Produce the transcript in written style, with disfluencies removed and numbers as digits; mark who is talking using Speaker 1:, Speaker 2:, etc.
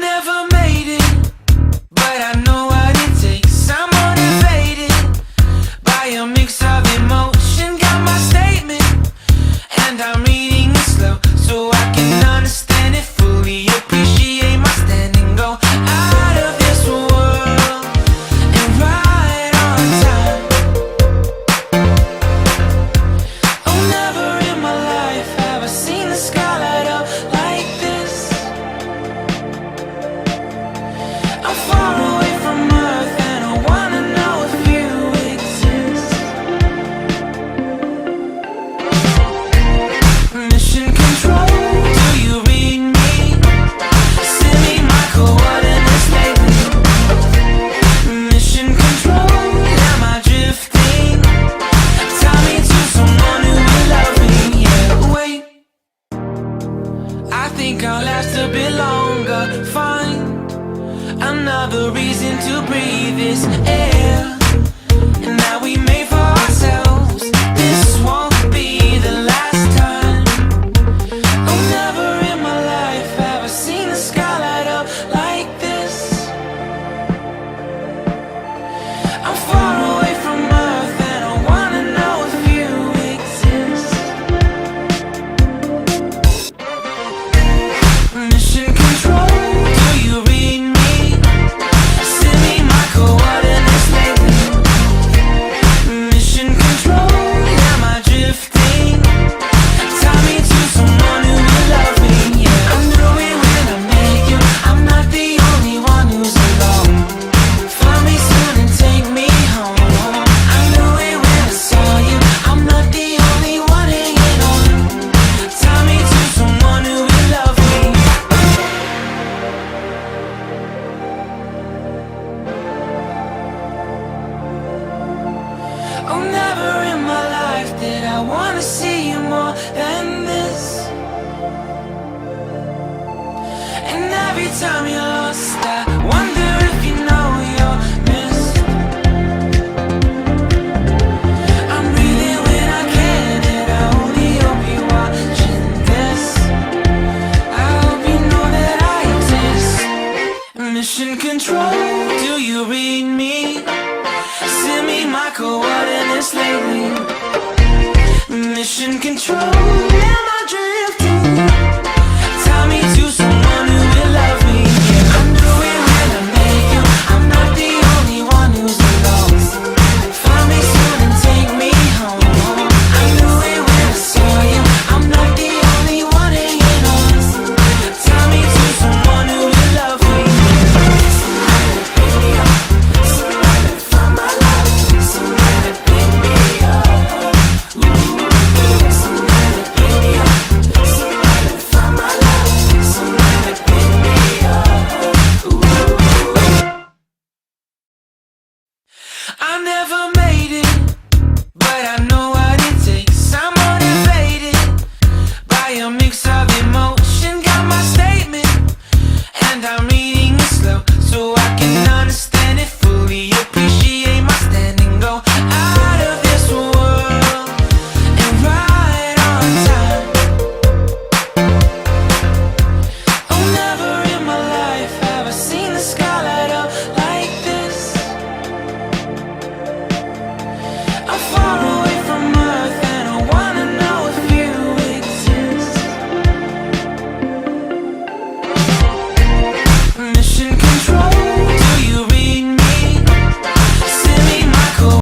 Speaker 1: never made it, but I know what it takes. I'm motivated by a mix of emotion. Got my statement, and I'm reading it slow so I can understand it fully. Appreciate my standing, go out of this world and right on time. Oh, never in my life have I seen the sky light up like this. I'm far away from Earth and I wanna know if you exist. Mission control, do you read me? Send me my coordinates lately. Mission control, am I drifting? Tie me to someone who will love me. Yeah, wait, I think I'll last a bit longer. Find another reason to breathe this air, and that we made for ourselves. This won't be the last time. Oh, never in my life have I seen the sky light up like this. I'm far away from Earth and I wanna know if you exist. Mission control, do you read me? Send me my coordinates lately. Mission control, am I drifting? Tie me to someone who will love me. Yeah, I knew it when I met you. I'm not the only one who's alone. Find me soon and take me home. I knew it when I saw you. I'm not the only one hanging on. Tie me to someone who will love me. Oh, never in my life did I wanna see you more than this. And every time you're lost, I wonder if you know you're missed. I'm breathing when I can, and I only hope you're watching this. I hope you know that I exist. Mission control, do you read me? Send me my coordinates lately. Mission control, am I drifting? Tie me to someone who will love me. Yeah, I knew it when I met you. I'm not the only one who's alone. Find me soon and take me home. I knew it when I saw you. I'm not the only one hanging on. Tie me to someone who will love me. Somebody pick me up. Somebody find my life. Somebody pick me up. Somebody pick me up. Somebody find my life. Somebody pick me up. I never made it, but I know what it takes. I'm motivated by a mix of emotion. Got my statement, and I'm reading